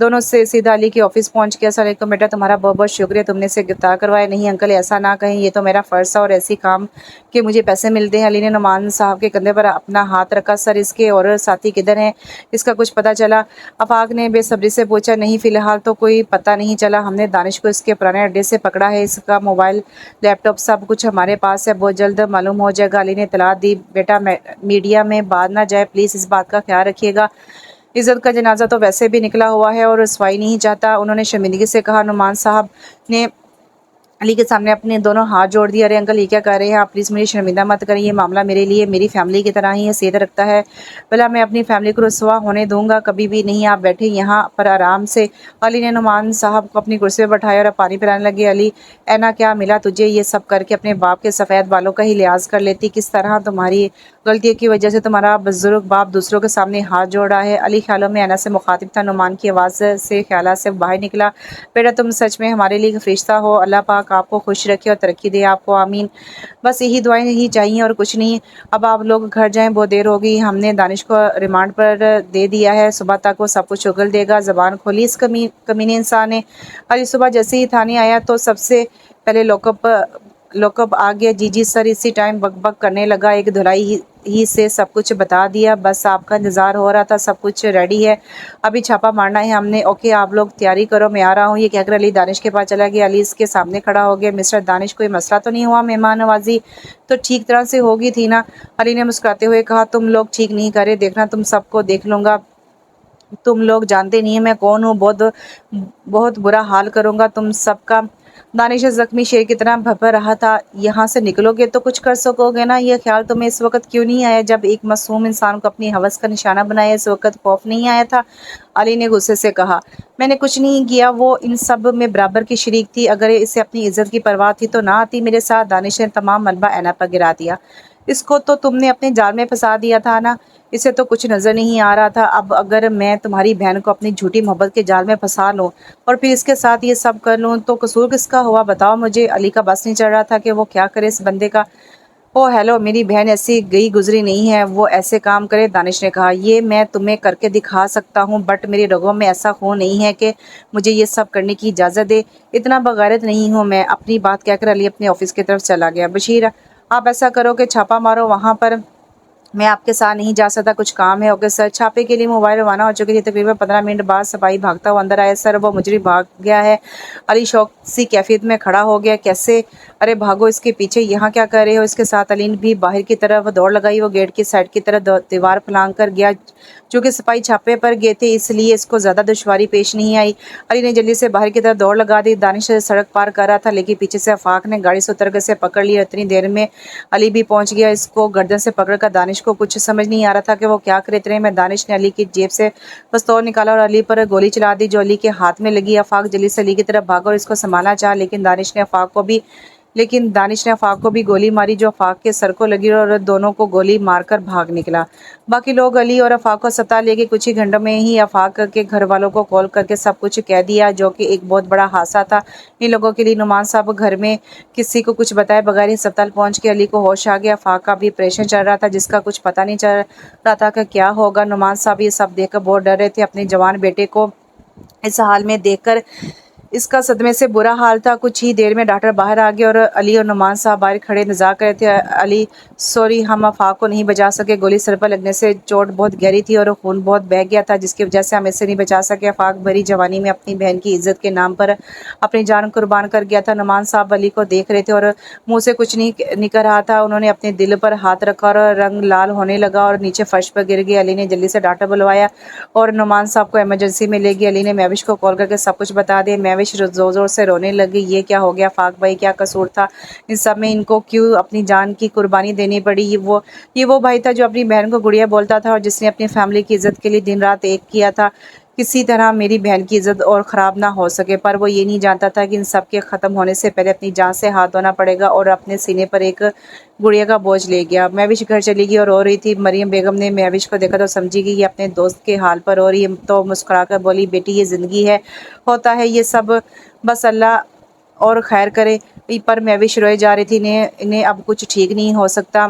دونوں سے سیدھا علی کے آفس پہنچ گیا۔ السلام علیکم بیٹا، تمہارا بہت بہت شکریہ، تم نے اسے گرفتار کروایا۔ نہیں انکل، ایسا نہ کہیں، یہ تو میرا فرض تھا اور ایسی کام کہ مجھے پیسے ملتے ہیں۔ علی نے نعمان صاحب کے کندھے پر اپنا ہاتھ رکھا۔ سر، اس کے اور ساتھی کدھر ہیں؟ اس کا کچھ پتہ چلا؟ آفاق نے بے صبری سے پوچھا۔ نہیں، فی الحال تو کوئی پتہ نہیں چلا، ہم نے دانش کو اس کے پرانے اڈے سے پکڑا ہے، اس کا موبائل، لیپ ٹاپ سب کچھ ہمارے پاس ہے، بہت جلد معلوم ہو جائے گا۔ علی نے اطلاع دی۔ بیٹا، میڈیا میں بات نہ جائے پلیز، اس بات کا خیال رکھیے گا۔ عزت کا جنازہ تو ویسے بھی نکلا ہوا ہے اور رسوائی نہیں چاہتا، انہوں نے شرمندگی سے کہا۔ نعمان صاحب نے علی کے سامنے اپنے دونوں ہاتھ جوڑ دیے۔ ارے انکل، یہ کیا کر رہے ہیں آپ؟ پلیز مجھے شرمندہ مت کریں، یہ معاملہ میرے لیے میری فیملی کی طرح ہی حیثیت رکھتا ہے، بھلا میں اپنی فیملی کو رسوا ہونے دوں گا؟ کبھی بھی نہیں۔ آپ بیٹھے یہاں پر آرام سے۔ علی نے نعمان صاحب کو اپنی کرسی پر بٹھایا اور پانی پلانے لگے۔ علی، اینا کیا ملا تجھے؟ یہ سب کر کے اپنے باپ کے سفید بالوں کا ہی لحاظ کر لیتی۔ کس طرح تمہاری غلطیوں کی وجہ سے تمہارا بزرگ باپ دوسروں کے سامنے ہاتھ جوڑ رہا ہے؟ علی خیالوں میں اینا سے مخاطب تھا۔ نعمان کی آواز سے خیالات سے باہر نکلا۔ بیٹا، تم سچ میں ہمارے لیے ایک فرشتہ ہو، اللہ پاک آپ کو خوش رکھے اور ترقی دے آپ کو، آمین۔ بس یہی دعائیں ہی چاہیے اور کچھ نہیں۔ اب آپ لوگ گھر جائیں، بہت دیر ہوگی، ہم نے دانش کو ریمانڈ پر دے دیا ہے، صبح تک وہ سب کچھ اگل دے گا۔ زبان کھولی اس کمینے انسان نے۔ علی صبح جیسے ہی تھانے آیا تو سب سے پہلے لوک اپ آ گیا۔ جی جی سر، اسی ٹائم بک بک کرنے لگا، ایک دھلائی ہی سے سب کچھ بتا دیا، بس آپ کا انتظار ہو رہا تھا، سب کچھ ریڈی ہے، ابھی چھاپا مارنا ہے ہم نے۔ اوکے، آپ لوگ تیاری کرو، میں آ رہا ہوں۔ یہ کہہ کر علی دانش کے پاس چلا گیا۔ علی اس کے سامنے کھڑا ہو گیا۔ مسٹر دانش، کوئی مسئلہ تو نہیں ہوا؟ مہمان نوازی تو ٹھیک طرح سے ہوگی تھی نا؟ علی نے مسکراتے ہوئے کہا۔ تم لوگ ٹھیک نہیں کر رہے، دیکھنا تم سب کو دیکھ لوں گا، تم لوگ جانتے نہیں ہیں میں کون ہوں، بہت برا حال کروں گا تم سب کا۔ دانش زخمی شیر کی طرح بھپر رہا تھا۔ یہاں سے نکلو گے تو کچھ کر سکو گے نا؟ یہ خیال تمہیں اس وقت کیوں نہیں آیا جب ایک معصوم انسان کو اپنی ہوس کا نشانہ بنایا؟ اس وقت خوف نہیں آیا تھا؟ علی نے غصے سے کہا۔ میں نے کچھ نہیں کیا، وہ ان سب میں برابر کی شریک تھی، اگر اسے اپنی عزت کی پرواہ تھی تو نہ آتی میرے ساتھ۔ دانش نے تمام ملبہ اینا پر گرا دیا۔ اس کو تو تم نے اپنے جال میں پھنسا دیا تھا نا، اسے تو کچھ نظر نہیں آ رہا تھا۔ اب اگر میں تمہاری بہن کو اپنی جھوٹی محبت کے جال میں پھنسا لوں اور پھر اس کے ساتھ یہ سب کر لوں تو قصور کس کا ہوا بتاؤ مجھے؟ علی کا بس نہیں چڑھ رہا تھا کہ وہ کیا کرے اس بندے کا۔ او ہیلو، میری بہن ایسی گئی گزری نہیں ہے وہ ایسے کام کرے۔ دانش نے کہا۔ یہ میں تمہیں کر کے دکھا سکتا ہوں، بٹ میری رگوں میں ایسا خون نہیں ہے کہ مجھے یہ سب کرنے کی اجازت دے، اتنا بغیرت نہیں ہوں میں۔ اپنی بات کہہ کر علی اپنے آفس کی طرف چلا گیا۔ بشیر، آپ ایسا کرو کہ چھاپا مارو وہاں پر، میں آپ کے ساتھ نہیں جا سکتا، کچھ کام ہے۔ Okay sir. چھاپے کے لیے موبائل روانہ ہو چکی تھی۔ تقریباً 15 منٹ بعد سپاہی بھاگتا ہوا اندر آیا۔ سر، وہ مجرم بھاگ گیا ہے۔ علی شوق سی کیفیت میں کھڑا ہو گیا۔ کیسے؟ ارے بھاگو اس کے پیچھے، یہاں کیا کر رہے ہو اس کے ساتھ؟ علی نے بھی باہر کی طرف دوڑ لگائی۔ وہ گیٹ کی سائڈ کی طرف دیوار پھلانگ کر گیا۔ چونکہ سپاہی چھاپے پر گئے تھے اس لیے اس کو زیادہ دشواری پیش نہیں آئی۔ علی نے جلدی سے باہر کی طرف دوڑ لگا دی۔ دانش سڑک پار کر رہا تھا لیکن پیچھے سے آفاق نے گاڑی سے اتر کر اسے پکڑ لیا۔ اتنی دیر میں علی بھی پہنچ گیا۔ اس کو گردن سے پکڑ کر دانش کو کچھ سمجھ نہیں آ رہا تھا کہ وہ کیا کرے۔ اتنے میں دانش نے علی کی جیب سے پستول نکالا اور علی پر گولی چلا دی جو علی کے ہاتھ میں لگی۔ آفاق جلدی سے علی کی طرف بھاگا اور اس کو سنبھالنا چاہا لیکن دانش نے آفاق کو بھی گولی ماری جو آفاق کے سر کو لگی اور دونوں کو گولی مار کر بھاگ نکلا۔ باقی لوگ علی اور آفاق کو اسپتال لے گئے۔ کچھ ہی گھنٹوں میں ہی آفاق کے گھر والوں کو کال کر کے سب کچھ کہہ دیا جو کہ ایک بہت بڑا حادثہ تھا ان لوگوں کے لیے۔ نعمان صاحب گھر میں کسی کو کچھ بتائے بغیر ہی اسپتال پہنچ گئے۔ علی کو ہوش آ گیا۔ آفاق کا بھی آپریشن چل رہا تھا جس کا کچھ پتہ نہیں چل رہا تھا کہ کیا ہوگا۔ نعمان صاحب یہ سب دیکھ کر بہت ڈر رہے تھے۔ اپنے جوان بیٹے کو اس حال میں دیکھ کر اس کا صدمے سے برا حال تھا۔ کچھ ہی دیر میں ڈاکٹر باہر آ گئے اور علی اور نعمان صاحب باہر کھڑے انتظار کر رہے تھے۔ علی، سوری، ہم آفاق کو نہیں بچا سکے، گولی سر پر لگنے سے چوٹ بہت گہری تھی اور خون بہت بہہ گیا تھا جس کی وجہ سے ہم اسے نہیں بچا سکے۔ آفاق بھری جوانی میں اپنی بہن کی عزت کے نام پر اپنی جان قربان کر گیا تھا۔ نعمان صاحب علی کو دیکھ رہے تھے اور منہ سے کچھ نہیں نکل رہا تھا۔ انہوں نے اپنے دل پر ہاتھ رکھا اور رنگ لال ہونے لگا اور نیچے فرش پر گر گئے۔ علی نے جلدی سے ڈاکٹر بلوایا اور نعمان صاحب کو ایمرجنسی میں لے گیا۔ علی نے مہوش کو کال کر کے سب کچھ بتا دیا۔ مہوش زور زور سے رونے لگی۔ یہ کیا ہو گیا آفاق بھائی، کیا قصور تھا ان سب میں؟ ان کو کیوں اپنی جان کی قربانی دینی پڑی؟ یہ وہ بھائی تھا جو اپنی بہن کو گڑیا بولتا تھا اور جس نے اپنی فیملی کی عزت کے لیے دن رات ایک کیا تھا کسی طرح میری بہن کی عزت اور خراب نہ ہو سکے، پر وہ یہ نہیں جانتا تھا کہ ان سب کے ختم ہونے سے پہلے اپنی جان سے ہاتھ دھونا پڑے گا، اور اپنے سینے پر ایک گڑیا کا بوجھ لے گیا۔ مہوش گھر چلی گئی اور رو رہی تھی۔ مریم بیگم نے مہوش کو دیکھا تو سمجھی گئی یہ اپنے دوست کے حال پر رو رہی ہے تو مسکرا کر بولی، بیٹی یہ زندگی ہے، ہوتا ہے یہ سب، بس اللہ اور خیر کرے۔ پر مہوش روئے جا رہی تھی۔ انہیں اب کچھ ٹھیک نہیں ہو سکتا۔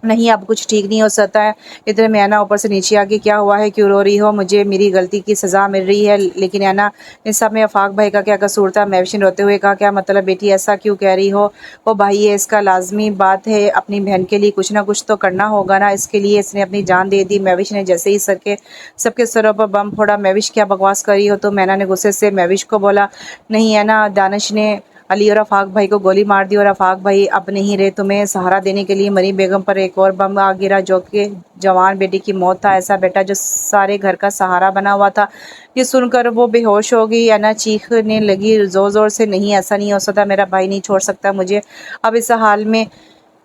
نہیں اب کچھ ٹھیک نہیں ہو سکتا ہے۔ اتنے میں اینا اوپر سے نیچے آ گئی، کیا ہوا ہے، کیوں رو رہی ہو، مجھے میری غلطی کی سزا مل رہی ہے۔ لیکن اینا ان سب میں آفاق بھائی کا کیا قصور تھا؟ مہوش نے روتے ہوئے کہا، کیا مطلب بیٹی ایسا کیوں کہہ رہی ہو؟ وہ بھائی ہے، اس کا لازمی بات ہے، اپنی بہن کے لیے کچھ نہ کچھ تو کرنا ہوگا نا، اس کے لیے اس نے اپنی جان دے دی۔ مہوش نے جیسے ہی سب کے سروں پر بم پھوڑا۔ مہوش کیا بکواس کر رہی ہو تم؟ اینا نے غصے سے مہوش کو بولا۔ نہیں اینا، دانش نے علی اور آفاق بھائی کو گولی مار دی اور آفاق بھائی اب نہیں رہے تمہیں سہارا دینے کے لیے۔ مریم بیگم پر ایک اور بم آ گرا جو کہ جوان بیٹی کی موت تھا، ایسا بیٹا جو سارے گھر کا سہارا بنا ہوا تھا۔ یہ سن کر وہ بے ہوش ہو گئی۔ اینا چیخنے لگی زور زور سے، نہیں ایسا نہیں ہو سکتا، میرا بھائی نہیں چھوڑ سکتا مجھے اب اس حال میں۔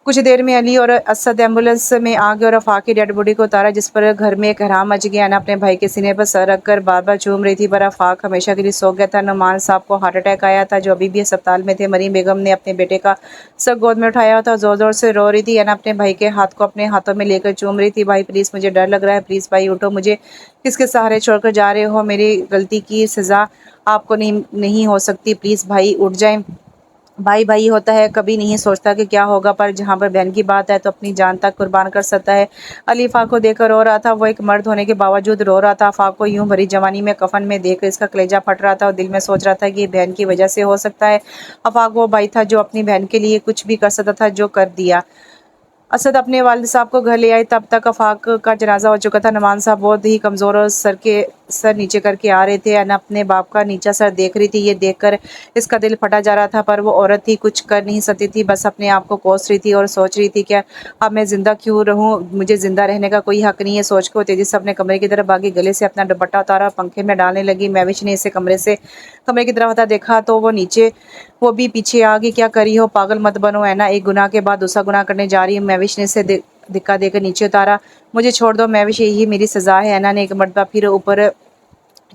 کچھ دیر میں علی اور اسد ایمبولینس میں آ گئے اور آفاق کی ڈیڈ باڈی کو اتارا، جس پر گھر میں ایک کہرام مچ گیا۔ اینا اپنے بھائی کے سینے پر سر رکھ کر بار بار چوم رہی تھی، پر آفاق ہمیشہ کے لیے سو گیا تھا۔ نعمان صاحب کو ہارٹ اٹیک آیا تھا، جو ابھی بھی ہسپتال میں تھے۔ مریم بیگم نے اپنے بیٹے کا سر گود میں اٹھایا تھا اور زور زور سے رو رہی تھی۔ اینا اپنے بھائی کے ہاتھ کو اپنے ہاتھوں میں لے کر چوم رہی تھی۔ بھائی پلیز، مجھے ڈر لگ رہا ہے، پلیز بھائی اٹھو، مجھے کس کے سہارے چھوڑ کر جا رہے ہو؟ میری غلطی کی سزا آپ کو نہیں ہو سکتی، پلیز بھائی اٹھ جائیں۔ بھائی بھائی ہوتا ہے، کبھی نہیں سوچتا کہ کیا ہوگا، پر جہاں پر بہن کی بات ہے تو اپنی جان تک قربان کر سکتا ہے۔ علی آفاق کو دیکھ کر رو رہا تھا، وہ ایک مرد ہونے کے باوجود رو رہا تھا۔ آفاق کو یوں بھری جوانی میں کفن میں دیکھ کر اس کا کلیجہ پھٹ رہا تھا اور دل میں سوچ رہا تھا کہ یہ بہن کی وجہ سے ہو سکتا ہے۔ آفاق وہ بھائی تھا جو اپنی بہن کے لیے کچھ بھی کر سکتا تھا، جو کر دیا۔ اسد اپنے والد صاحب کو گھر لے آئے، تب تک آفاق کا جنازہ ہو چکا تھا۔ نعمان صاحب بہت ہی کمزور اور سر نیچے کر کے آ رہے تھے۔ اینا اپنے باپ کا نیچا سر دیکھ رہی تھی، یہ دیکھ کر اس کا دل پھٹا جا رہا تھا، پر وہ عورت تھی، کچھ کر نہیں سکتی تھی، بس اپنے آپ کو کوس رہی تھی اور سوچ رہی تھی کہ اب میں زندہ کیوں رہوں، مجھے زندہ رہنے کا کوئی حق نہیں ہے۔ سوچ کے وہ تیزی سے اپنے کمرے کی طرف بھاگی، گلے سے اپنا دوپٹہ اتارا اور پنکھے میں ڈالنے لگی۔ مہوش نے اسے کمرے کی طرف آتا دیکھا تو وہ بھی پیچھے آ گئی۔ کیا کری ہو؟ پاگل مت بنو اینا، ایک گناہ کے بعد دوسرا گناہ کرنے جا رہی ہوں۔ مہوش نے اسے دھکا دے کر نیچے اتارا۔ مجھے چھوڑ دو مہوش، یہی میری سزا ہے۔ اینا نے ایک مرتبہ پھر اوپر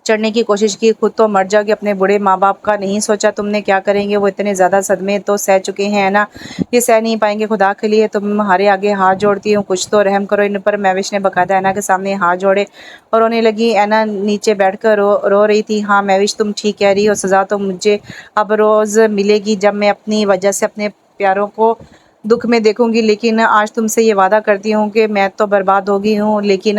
چڑھنے کی کوشش کی، خود تو مر جاؤ گے، اپنے بوڑھے ماں باپ کا نہیں سوچا تم نے کیا کریں گے؟ وہ اتنے زیادہ صدمے تو سہ چکے ہیں اینا، یہ سہ نہیں پائیں گے، خدا کے لیے تمہارے آگے ہاتھ جوڑتی ہوں، کچھ تو رحم کرو ان پر۔ مہوش نے باقاعدہ اینا کے سامنے ہاتھ جوڑے اور رونے لگی۔ اینا نیچے بیٹھ کر رو رہی تھی۔ ہاں مہوش، تم ٹھیک کہہ رہی ہو، سزا تو مجھے اب روز ملے گی جب میں اپنی وجہ سے اپنے پیاروں کو دکھ میں دیکھوں گی، لیکن آج تم سے یہ وعدہ کرتی ہوں کہ میں تو برباد ہو گئی ہوں، لیکن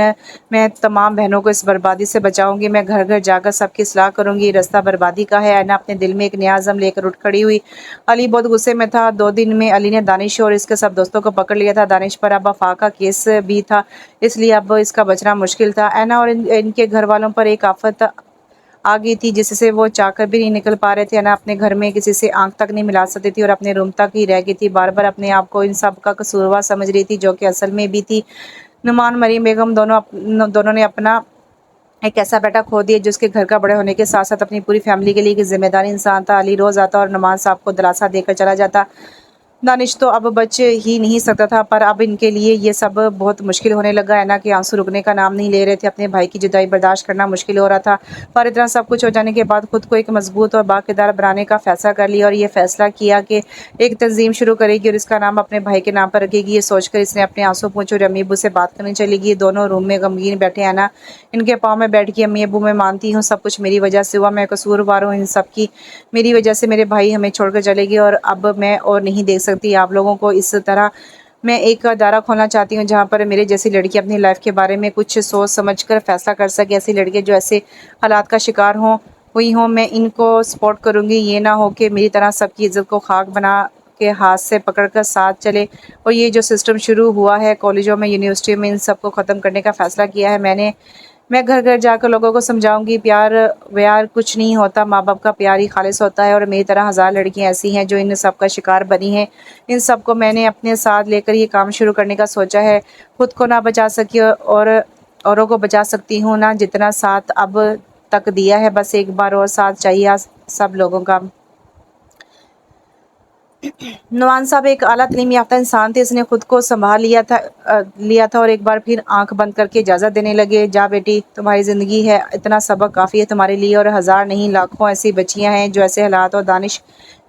میں تمام بہنوں کو اس بربادی سے بچاؤں گی، میں گھر گھر جا کر سب کی اصلاح کروں گی، راستہ بربادی کا ہے۔ اینا اپنے دل میں ایک نیا عزم لے کر اٹھ کھڑی ہوئی۔ علی بہت غصے میں تھا۔ 2 دن میں علی نے دانش اور اس کے سب دوستوں کو پکڑ لیا تھا۔ دانش پر اب آفاق کا کیس بھی تھا، اس لیے اب اس کا بچنا مشکل تھا۔ اینا اور ان کے گھر والوں پر ایک آفت آ گئی تھی جس سے وہ چاہ کر بھی نہیں نکل پا رہے تھے۔ اینا اپنے گھر میں کسی سے آنکھ تک نہیں ملا سکتی تھی اور اپنے روم تک ہی رہ گئی تھی، بار بار اپنے آپ کو ان سب کا قصوروار سمجھ رہی تھی، جو کہ اصل میں بھی تھی۔ نعمان، مریم بیگم دونوں نے اپنا ایک ایسا بیٹا کھو دیا جو اس کے گھر کا بڑے ہونے کے ساتھ ساتھ اپنی پوری فیملی کے لیے ایک ذمہ دار انسان تھا۔ علی روز آتا اور نعمان صاحب کو دلاسا دے کر چلا جاتا۔ دانش تو اب بچ ہی نہیں سکتا تھا، پر اب ان کے لیے یہ سب بہت مشکل ہونے لگا۔ اینا کے آنسو رکنے کا نام نہیں لے رہے تھے، اپنے بھائی کی جدائی برداشت کرنا مشکل ہو رہا تھا، پر اتنا سب کچھ ہو جانے کے بعد خود کو ایک مضبوط اور باکردار بنانے کا فیصلہ کر لیا اور یہ فیصلہ کیا کہ ایک تنظیم شروع کرے گی اور اس کا نام اپنے بھائی کے نام پر رکھے گی۔ یہ سوچ کر اس نے اپنے آنسو پوچھے اور امی ابو سے بات کرنے چلی گئی۔ دونوں روم میں غمگین بیٹھے اینا ان کے پاؤں میں بیٹھ گئی۔ امی ابو، میں مانتی ہوں سب کچھ میری وجہ سے ہوا، میں قصوروار ہوں ان سب کی، میری وجہ سے میرے بھائی ہمیں چھوڑ کر چلے گئے اور اب میں اور نہیں دیکھ سکتی آپ لوگوں کو اس طرح۔ میں ایک ادارہ کھولنا چاہتی ہوں جہاں پر میرے جیسی لڑکی اپنی لائف کے بارے میں کچھ سوچ سمجھ کر فیصلہ کر سکے۔ ایسی لڑکیاں جو ایسے حالات کا شکار ہوئی ہوں، میں ان کو سپورٹ کروں گی۔ یہ نہ ہو کہ میری طرح سب کی عزت کو خاک بنا کے ہاتھ سے پکڑ کر ساتھ چلے۔ اور یہ جو سسٹم شروع ہوا ہے کالجوں میں، یونیورسٹیوں میں، ان سب کو ختم کرنے کا فیصلہ کیا ہے میں گھر گھر جا کر لوگوں کو سمجھاؤں گی، پیار ویار کچھ نہیں ہوتا، ماں باپ کا پیار ہی خالص ہوتا ہے، اور میری طرح ہزار لڑکیاں ایسی ہیں جو ان سب کا شکار بنی ہیں۔ ان سب کو میں نے اپنے ساتھ لے کر یہ کام شروع کرنے کا سوچا ہے۔ خود کو نہ بچا سکی اور اوروں کو بچا سکتی ہوں نا، جتنا ساتھ اب تک دیا ہے، بس ایک بار اور ساتھ چاہیے سب لوگوں کا۔ نعمان صاحب ایک اعلیٰ تعلیم یافتہ انسان تھے، اس نے خود کو سنبھال لیا تھا اور ایک بار پھر آنکھ بند کر کے اجازت دینے لگے۔ جا بیٹی، تمہاری زندگی ہے، اتنا سبق کافی ہے تمہارے لیے، اور ہزار نہیں لاکھوں ایسی بچیاں ہیں جو ایسے حالات اور دانش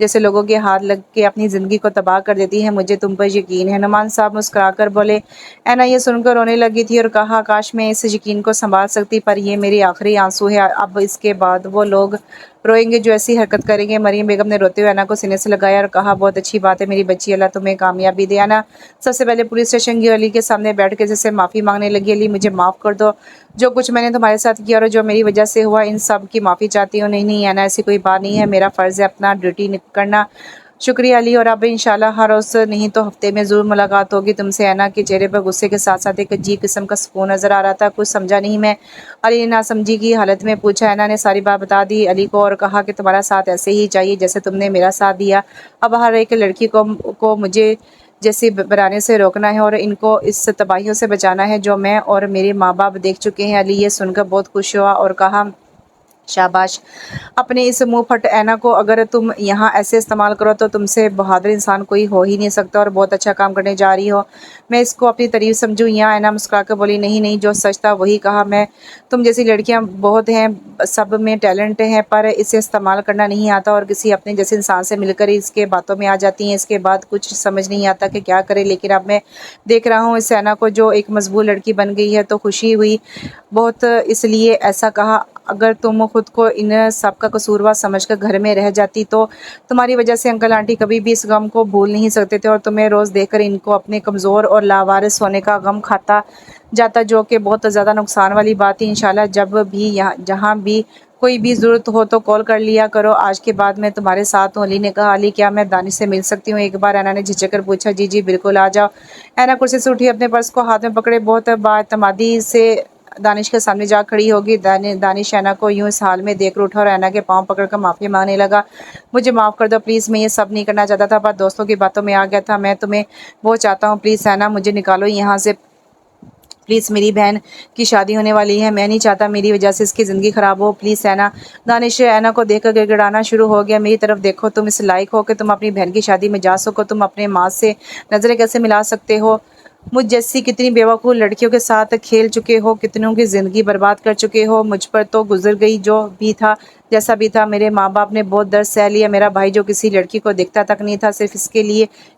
جیسے لوگوں کے ہاتھ لگ کے اپنی زندگی کو تباہ کر دیتی ہے، مجھے تم پر یقین ہے۔ نعمان صاحب مسکرا کر بولے۔ اینا یہ سن کر رونے لگی تھی اور کہا کاش میں اس یقین کو سنبھال سکتی، پر یہ میری آخری آنسو ہے، اب اس کے بعد وہ لوگ روئیں گے جو ایسی حرکت کریں گے۔ مریم بیگم نے روتے ہوئے اینا کو سینے سے لگایا اور کہا بہت اچھی بات ہے میری بچی، اللہ تمہیں کامیابی دے۔ اینا سب سے پہلے پولیس اسٹیشن گئی، علی کے سامنے بیٹھ کے جسے معافی مانگنے لگی۔ علی مجھے معاف کر دو، جو کچھ میں نے تمہارے ساتھ کیا اور جو میری وجہ سے ہوا، ان سب کی معافی چاہتی ہوں۔ نہیں نہیں اینا، ایسی کوئی بات نہیں ہے، میرا فرض ہے اپنا ڈیوٹی کرنا۔ شکریہ علی، اور اب انشاءاللہ ہر روز نہیں تو ہفتے میں ضرور ملاقات ہوگی تم سے۔ اینا کے چہرے پر غصے کے ساتھ ساتھ ایک عجیب قسم کا سکون نظر آ رہا تھا۔ کچھ سمجھا نہیں میں، علی نے ناسمجھی کی حالت میں پوچھا۔ اینا نے ساری بات بتا دی علی کو اور کہا کہ تمہارا ساتھ ایسے ہی چاہیے جیسے تم نے میرا ساتھ دیا۔ اب ہر ایک لڑکی کو مجھے جیسے بنانے سے روکنا ہے اور ان کو اس تباہیوں سے بچانا ہے جو میں اور میرے ماں باپ دیکھ چکے ہیں۔ علی یہ سن کر بہت خوش ہوا اور کہا شاباش اپنے اس منہ پھٹ اینا کو، اگر تم یہاں ایسے استعمال کرو تو تم سے بہادر انسان کوئی ہو ہی نہیں سکتا، اور بہت اچھا کام کرنے جا رہی ہو، میں اس کو اپنی تعریف سمجھوں یا؟ اینا مسکرا کر بولی نہیں نہیں، جو سچ تھا وہی کہا میں۔ تم جیسی لڑکیاں بہت ہیں، سب میں ٹیلنٹ ہے، پر اسے استعمال کرنا نہیں آتا اور کسی اپنے جیسے انسان سے مل کر اس کے باتوں میں آ جاتی ہیں، اس کے بعد کچھ سمجھ نہیں آتا کہ کیا کرے۔ لیکن اب میں دیکھ رہا ہوں اس اینا کو جو ایک مضبوط لڑکی بن گئی ہے تو خوشی ہوئی بہت، اس لیے ایسا کہا اگر تم خود کو ان سب کا قصوروار سمجھ کر گھر میں رہ جاتی تو تمہاری وجہ سے انکل آنٹی کبھی بھی اس غم کو بھول نہیں سکتے تھے اور تمہیں روز دیکھ کر ان کو اپنے کمزور اور لاوارث ہونے کا غم کھاتا جاتا، جو کہ بہت زیادہ نقصان والی بات تھی۔ انشاءاللہ جب بھی جہاں بھی کوئی بھی ضرورت ہو تو کال کر لیا کرو، آج کے بعد میں تمہارے ساتھ ہوں۔ علی نے کہا علی کیا میں دانش سے مل سکتی ہوں ایک بار؟ اینا نے جھجک کر پوچھا۔ جی جی بالکل، آ جاؤ۔ اینا کرسی سے اٹھی، اپنے پرس کو ہاتھ میں پکڑے بہت بااعتمادی سے دانش کے سامنے جا کھڑی ہوگی۔ دانش اینا کو یوں اس حال میں دیکھ کر اٹھا اور اینا کے پاؤں پکڑ کر معافی مانگنے لگا۔ مجھے معاف کر دو پلیز، میں یہ سب نہیں کرنا چاہتا تھا، پر دوستوں کی باتوں میں آ گیا تھا، میں تمہیں بہت چاہتا ہوں، پلیز اینا مجھے نکالو یہاں سے پلیز، میری بہن کی شادی ہونے والی ہے، میں نہیں چاہتا میری وجہ سے اس کی زندگی خراب ہو، پلیز اینا۔ دانش اینا کو دیکھ کر گڑگڑانا شروع ہو گیا۔ میری طرف دیکھو، تم اس لائق ہو کہ تم اپنی بہن کی شادی میں جا سکو، تم اپنے ماں سے نظریں کیسے ملا سکتے ہو؟ مجھ جیسی کتنی بیوقوف لڑکیوں کے ساتھ کھیل چکے ہو، کتنوں کی زندگی برباد کر چکے ہو، مجھ پر تو گزر گئی، جو بھی تھا جیسا بھی تھا، میرے ماں باپ نے بہت درد سہ لیا، میرا بھائی جو کسی لڑکی کو دیکھتا تک نہیں تھا صرف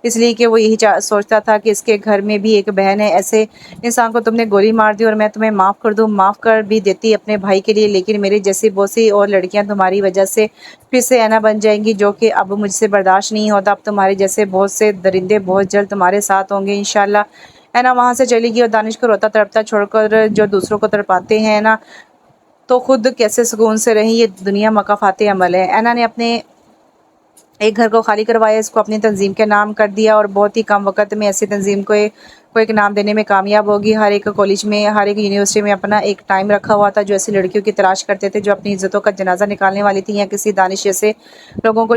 اس لیے کہ وہ یہی سوچتا تھا کہ اس کے گھر میں بھی ایک بہن ہے، ایسے انسان کو تم نے گولی مار دی اور میں تمہیں معاف کر دوں، معاف کر بھی دیتی اپنے بھائی کے لیے، لیکن میرے جیسی بہت سی اور لڑکیاں تمہاری وجہ سے پھر سے اینا بن جائیں گی، جو کہ اب مجھ سے برداشت نہیں ہوتا۔ اب تمہارے جیسے بہت سے درندے بہت جلد تمہارے ساتھ ہوں گے انشاءاللہ۔ اینا وہاں سے چلی گئی اور دانش کو روتا تڑپتا چھوڑ کر، جو دوسروں کو تڑپاتے ہیں نا تو خود کیسے سکون سے رہیں، یہ دنیا مکافات عمل ہے۔ اینا نے اپنے ایک گھر کو خالی کروایا، اس کو اپنی تنظیم کے نام کر دیا اور بہت ہی کم وقت میں ایسی تنظیم کو ایک نام دینے میں کامیاب ہوگی۔ ہر ایک کالج میں، ہر ایک یونیورسٹی میں اپنا ایک ٹائم رکھا ہوا تھا جو ایسی لڑکیوں کی تلاش کرتے تھے جو اپنی عزتوں کا جنازہ نکالنے والی تھیں یا کسی دانش جیسے لوگوں کو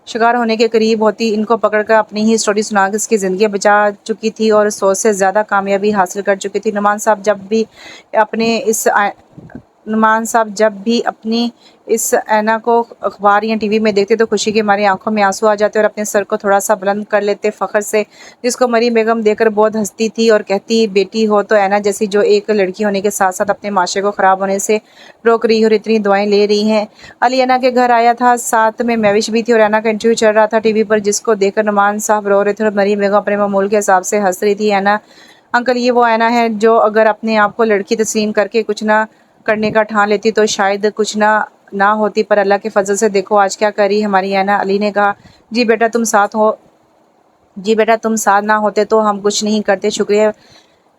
شکار ہونے کے قریب ہوتی، ان کو پکڑ کر اپنی ہی سٹوری سنا کے اس کی زندگی بچا چکی تھی اور 100 سے زیادہ کامیابی حاصل کر چکی تھی۔ نعمان صاحب جب بھی اپنی اس اینا کو اخبار یا ٹی وی میں دیکھتے تو خوشی کے مارے آنکھوں میں آنسو آ جاتے اور اپنے سر کو تھوڑا سا بلند کر لیتے فخر سے، جس کو مریم بیگم دیکھ کر بہت ہنستی تھی اور کہتی بیٹی ہو تو اینا جیسی جو ایک لڑکی ہونے کے ساتھ ساتھ اپنے معاشرے کو خراب ہونے سے روک رہی اور اتنی دعائیں لے رہی ہیں۔ علی اینا کے گھر آیا تھا، ساتھ میں مہوش بھی تھی اور اینا کا انٹرویو چل رہا تھا ٹی وی پر، جس کو دیکھ کر نعمان صاحب رو رہے تھے اور مریم بیگم اپنے معمول کے حساب سے ہنس رہی تھی۔ اینا انکل، یہ وہ اینا ہے جو اگر اپنے آپ کو لڑکی تسلیم کر کے کچھ نہ کرنے کا ٹھان لیتی تو شاید کچھ نہ ہوتی، پر اللہ کے فضل سے دیکھو آج کیا کر رہی ہماری اینا۔ علی نے کہا جی بیٹا تم ساتھ نہ ہوتے تو ہم کچھ نہیں کرتے، شکریہ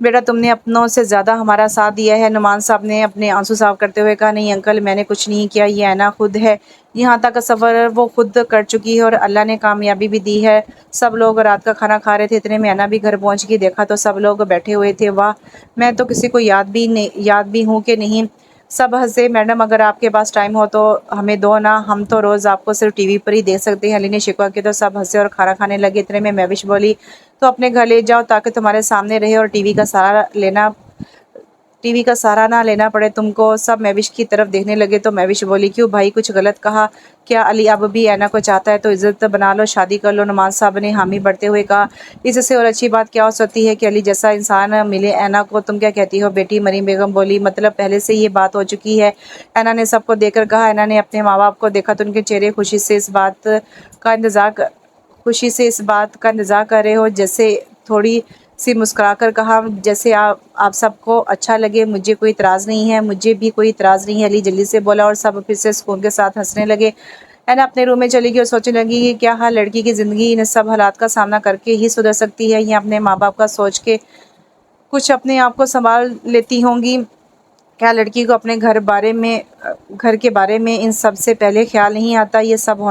بیٹا، تم نے اپنوں سے زیادہ ہمارا ساتھ دیا ہے۔ نعمان صاحب نے اپنے آنسو صاف کرتے ہوئے کہا نہیں انکل، میں نے کچھ نہیں کیا، یہ اینا خود ہے، یہاں تک کا سفر وہ خود کر چکی ہے اور اللہ نے کامیابی بھی دی ہے۔ سب لوگ رات کا کھانا کھا رہے تھے، اتنے میں اینا بھی گھر پہنچ گئی، دیکھا تو سب لوگ بیٹھے ہوئے تھے، واہ میں تو کسی کو یاد بھی ہوں کہ نہیں۔ سب ہنسے۔ میڈم اگر آپ کے پاس ٹائم ہو تو ہمیں دو نا، ہم تو روز آپ کو صرف ٹی وی پر ہی دیکھ سکتے ہیں۔ علی نے شکوہ کیا تو سب ہنسے اور کھانا کھانے لگے۔ اتنے میں مہوش بولی تو اپنے گھر لے جاؤ تاکہ تمہارے سامنے رہے اور ٹی وی کا سہارا لینا ٹی وی کا سہارا نہ لینا پڑے تم کو۔ سب مہوش کی طرف دیکھنے لگے تو مہوش بولی کیوں بھائی کچھ غلط کہا کیا؟ علی اب بھی اینا کو چاہتا ہے تو عزت بنا لو، شادی کر لو۔ نعمان صاحب نے حامی بڑھتے ہوئے کہا اس سے اور اچھی بات کیا ہو سکتی ہے کہ علی جیسا انسان ملے اینا کو۔ تم کیا کہتی ہو بیٹی؟ مریم بیگم بولی مطلب پہلے سے یہ بات ہو چکی ہے؟ اینا نے سب کو دیکھ کر کہا۔ اینا نے اپنے ماں باپ کو دیکھا تو ان کے چہرے خوشی سے اس بات کا انتظار کر رہے ہو، جیسے تھوڑی سی مسکرا کر کہا جیسے آپ سب کو اچھا لگے، مجھے کوئی اعتراض نہیں ہے۔ مجھے بھی کوئی اعتراض نہیں ہے، علی جلدی سے بولا اور سب پھر سے سکون کے ساتھ ہنسنے لگے۔ اینا اپنے روم میں چلی گئی اور سوچنے لگی کہ کیا ہر لڑکی کی زندگی ان سب حالات کا سامنا کر کے ہی سدھر سکتی ہے یا اپنے ماں باپ کا سوچ کے کچھ اپنے آپ کو سنبھال لیتی ہوں گی؟ کیا لڑکی کو اپنے گھر کے بارے میں ان سب سے پہلے خیال نہیں آتا؟ یہ سب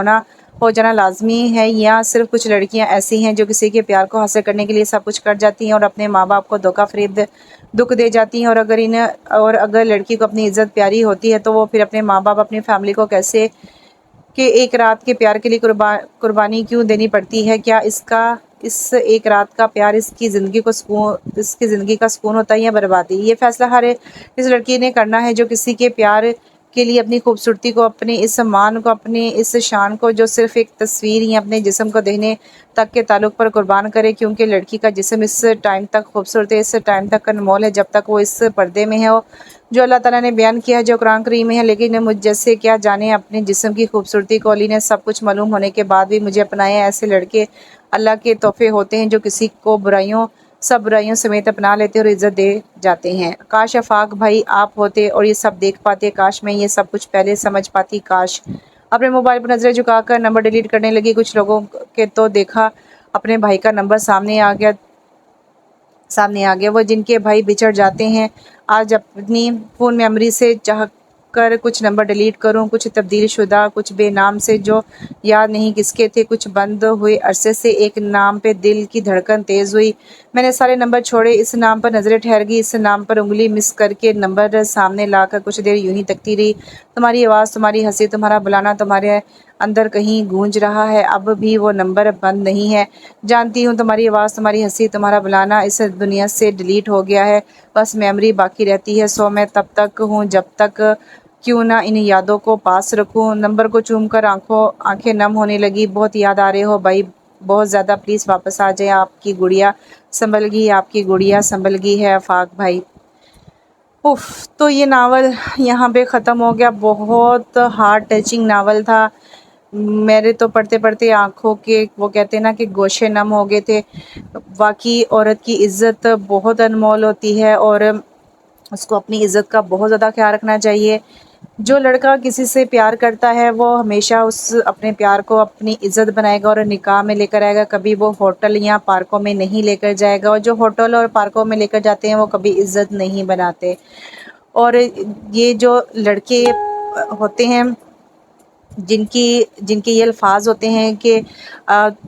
ہو جانا لازمی ہے یا صرف کچھ لڑکیاں ایسی ہیں جو کسی کے پیار کو حاصل کرنے کے لیے سب کچھ کر جاتی ہیں اور اپنے ماں باپ کو دھوکہ فریب دکھ دے جاتی ہیں؟ اور اگر لڑکی کو اپنی عزت پیاری ہوتی ہے تو وہ پھر اپنے ماں باپ اپنی فیملی کو کیسے کہ ایک رات کے پیار کے لیے قربانی کیوں دینی پڑتی ہے؟ کیا اس ایک رات کا پیار اس کی زندگی کا سکون ہوتا ہے یا بربادی؟ یہ فیصلہ ہر اس لڑکی نے کرنا ہے جو کسی کے پیار کے لیے اپنی خوبصورتی کو، اپنے اس مان کو، اپنے اس شان کو جو صرف ایک تصویر یا اپنے جسم کو دیکھنے تک کے تعلق پر قربان کرے، کیونکہ لڑکی کا جسم اس ٹائم تک خوبصورت ہے، اس ٹائم تک انمول ہے جب تک وہ اس پردے میں ہے جو اللہ تعالیٰ نے بیان کیا ہے، جو قرآن کریم میں ہے۔ لیکن مجھ جیسے کیا جانے اپنے جسم کی خوبصورتی کو؟ علی نے سب کچھ معلوم ہونے کے بعد بھی مجھے اپنایا۔ ایسے لڑکے اللہ کے تحفے ہوتے ہیں جو کسی کو سب برائیوں سمیت اپنا لیتے اور عزت دے جاتے ہیں۔ کاش آفاق بھائی آپ ہوتے اور یہ سب دیکھ پاتے، کاش میں یہ سب کچھ پہلے سمجھ پاتی، کاش۔ اپنے موبائل پر نظریں جھکا کر نمبر ڈیلیٹ کرنے لگی۔ کچھ لوگوں کے تو دیکھا اپنے بھائی کا نمبر سامنے آ گیا وہ جن کے بھائی بچھڑ جاتے ہیں۔ آج اپنی فون میموری سے چاہ کر کچھ نمبر ڈیلیٹ کروں، کچھ تبدیل شدہ، کچھ بے نام سے جو یاد نہیں کس کے تھے۔ کچھ بند ہوئے عرصے سے ایک نام پہ دل کی دھڑکن تیز ہوئی۔ میں نے سارے نمبر چھوڑے، اس نام پر نظریں ٹھہر گئی، اس نام پر انگلی مس کر کے نمبر سامنے لا کر کچھ دیر یوں ہی تکتی رہی۔ تمہاری آواز، تمہاری ہنسی، تمہارا بلانا تمہارے اندر کہیں گونج رہا ہے۔ اب بھی وہ نمبر بند نہیں ہے، جانتی ہوں۔ تمہاری آواز، تمہاری ہنسی، تمہارا بلانا اس دنیا سے ڈیلیٹ ہو گیا ہے، بس میموری باقی رہتی ہے۔ سو میں تب تک ہوں جب تک کیوں نہ ان یادوں کو پاس رکھوں۔ نمبر کو چوم کر آنکھیں نم ہونے لگی۔ بہت یاد آ رہے ہو بھائی، بہت زیادہ، پلیز واپس آ جائیں۔ آپ کی گڑیا سنبھل گئی ہے آفاق بھائی۔ اف، تو یہ ناول یہاں پہ ختم ہو گیا۔ بہت ہارٹ ٹچنگ ناول تھا۔ میرے تو پڑھتے پڑھتے آنکھوں کے وہ کہتے ہیں نا کہ گوشے نم ہو گئے تھے۔ واقعی عورت کی عزت بہت انمول ہوتی ہے اور اس کو اپنی عزت کا بہت زیادہ خیال رکھنا چاہیے۔ جو لڑکا کسی سے پیار کرتا ہے وہ ہمیشہ اپنے پیار کو اپنی عزت بنائے گا اور نکاح میں لے کر آئے گا، کبھی وہ ہوٹل یا پارکوں میں نہیں لے کر جائے گا، اور جو ہوٹل اور پارکوں میں لے کر جاتے ہیں وہ کبھی عزت نہیں بناتے۔ اور یہ جو لڑکے ہوتے ہیں جن کے یہ الفاظ ہوتے ہیں کہ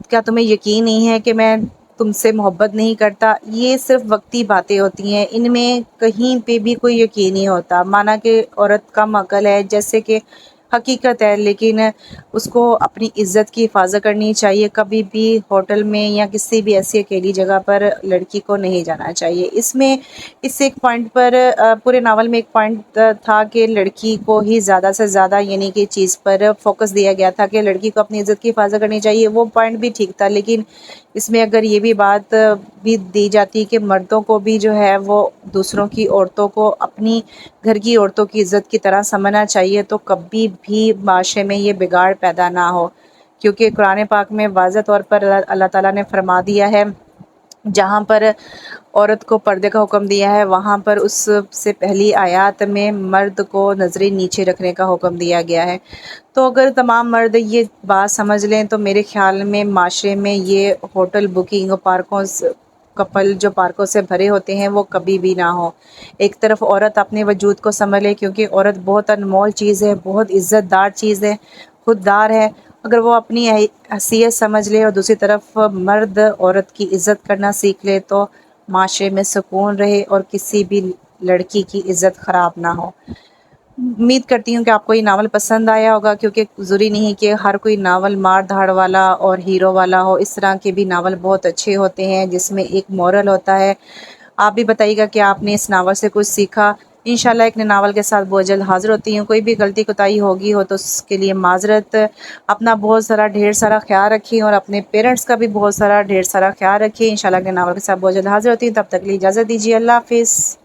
کیا تمہیں یقین نہیں ہے کہ میں تم سے محبت نہیں کرتا، یہ صرف وقتی باتیں ہوتی ہیں، ان میں کہیں پہ بھی کوئی یقین نہیں ہوتا۔ مانا کہ عورت کم عقل ہے جیسے کہ حقیقت ہے، لیکن اس کو اپنی عزت کی حفاظت کرنی چاہیے۔ کبھی بھی ہوٹل میں یا کسی بھی ایسی اکیلی جگہ پر لڑکی کو نہیں جانا چاہیے۔ اس ایک پوائنٹ پر پورے ناول میں ایک پوائنٹ تھا کہ لڑکی کو ہی زیادہ سے زیادہ یعنی کہ چیز پر فوکس دیا گیا تھا کہ لڑکی کو اپنی عزت کی حفاظت کرنی چاہیے۔ وہ پوائنٹ بھی ٹھیک تھا، لیکن اس میں اگر یہ بھی بات بھی دی جاتی کہ مردوں کو بھی جو ہے وہ دوسروں کی عورتوں کو اپنی گھر کی عورتوں کی عزت کی طرح سمجھنا چاہیے، تو کبھی بھی معاشرے میں یہ بگاڑ پیدا نہ ہو، کیونکہ قرآن پاک میں واضح طور پر اللہ تعالیٰ نے فرما دیا ہے، جہاں پر عورت کو پردے کا حکم دیا ہے وہاں پر اس سے پہلی آیات میں مرد کو نظریں نیچے رکھنے کا حکم دیا گیا ہے۔ تو اگر تمام مرد یہ بات سمجھ لیں تو میرے خیال میں معاشرے میں یہ ہوٹل بکنگ کپل جو پارکوں سے بھرے ہوتے ہیں وہ کبھی بھی نہ ہو۔ ایک طرف عورت اپنے وجود کو سنبھلے، کیونکہ عورت بہت انمول چیز ہے، بہت عزت دار چیز ہے، خوددار ہے، اگر وہ اپنی حیثیت سمجھ لے، اور دوسری طرف مرد عورت کی عزت کرنا سیکھ لے تو معاشرے میں سکون رہے اور کسی بھی لڑکی کی عزت خراب نہ ہو۔ امید کرتی ہوں کہ آپ کو یہ ناول پسند آیا ہوگا، کیونکہ ضروری نہیں کہ ہر کوئی ناول مار دھاڑ والا اور ہیرو والا ہو، اس طرح کے بھی ناول بہت اچھے ہوتے ہیں جس میں ایک مورل ہوتا ہے، آپ بھی بتائیے گا کہ آپ نے اس ناول سے کچھ سیکھا۔ انشاءاللہ ایک نئے ناول کے ساتھ بہت جلد حاضر ہوتی ہوں۔ کوئی بھی غلطی کوتاہی ہوگی ہو تو اس کے لیے معذرت۔ اپنا بہت سارا ڈھیر سارا خیال رکھیے اور اپنے پیرنٹس کا بھی بہت سارا ڈھیر سارا خیال رکھیے۔ انشاءاللہ ایک نئے ناول کے ساتھ بہت جلد حاضر ہوتی ہوں، تب تک کے لیے اجازت دیجیے۔ اللہ حافظ۔